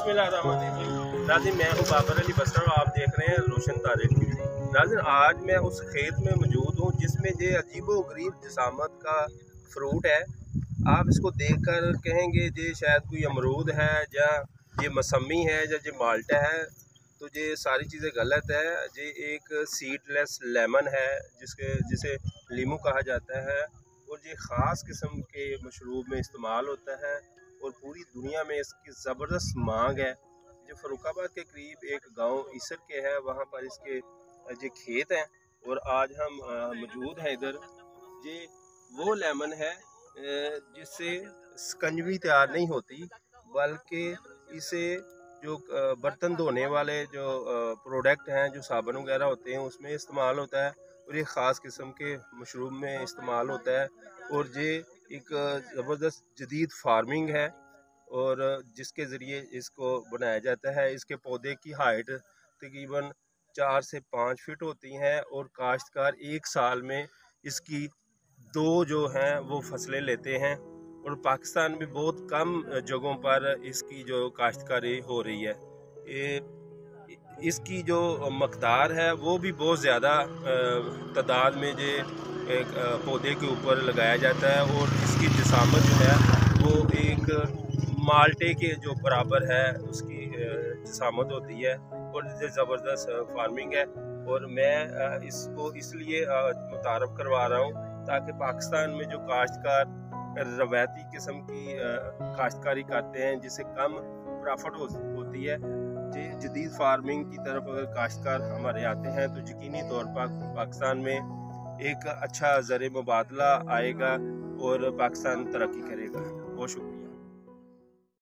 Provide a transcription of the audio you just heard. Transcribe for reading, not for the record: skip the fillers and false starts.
बिस्मिल्लाहिर्रहमानिर्रहीम। नाज़रीन, मैं हूँ बाबर अली बसरा और आप देख रहे हैं रोशन तारे टीवी। नाज़रीन, आज मैं उस खेत में मौजूद हूँ जिसमें ये अजीबो गरीब जिसामत का फ्रूट है। आप इसको देखकर कहेंगे ये शायद कोई अमरूद है या ये मौसमी है या ये माल्टा है, तो ये सारी चीज़ें गलत है। ये एक सीडलेस लेमन है जिसे लीमू कहा जाता है और ये ख़ास किस्म के मशरूब में इस्तेमाल होता है और पूरी दुनिया में इसकी ज़बरदस्त मांग है। जो फरुखाबाद के करीब एक गांव इसर के है, वहाँ पर इसके ये खेत हैं और आज हम मौजूद हैं इधर। ये वो लेमन है जिससे स्कंजवी तैयार नहीं होती, बल्कि इसे जो बर्तन धोने वाले जो प्रोडक्ट हैं, जो साबुन वगैरह होते हैं, उसमें इस्तेमाल होता है और ये ख़ास किस्म के मशरूब में इस्तेमाल होता है। और ये एक ज़बरदस्त जदीद फार्मिंग है और जिसके ज़रिए इसको बनाया जाता है। इसके पौधे की हाइट तकरीबन 4 से 5 फीट होती हैं और काश्तकार एक साल में इसकी 2 जो हैं वो फसलें लेते हैं और पाकिस्तान में बहुत कम जगहों पर इसकी जो काश्तकारी हो रही है। ये इसकी जो मकदार है वो भी बहुत ज़्यादा तादाद में ये एक पौधे के ऊपर लगाया जाता है और इसकी जिसामत जो है वो एक माल्टे के जो बराबर है उसकी जिसामत होती है और ये ज़बरदस्त फार्मिंग है। और मैं इसको इसलिए मुतारफ़ करवा रहा हूँ ताकि पाकिस्तान में जो काश्तकार रवायती किस्म की काश्तकारी करते हैं जिससे कम प्रॉफिट होती है, जदीद फार्मिंग की तरफ अगर काश्तकार हमारे आते हैं तो यकीनी तौर पर पाकिस्तान में एक अच्छा ज़र मुबादला आएगा और पाकिस्तान तरक्की करेगा।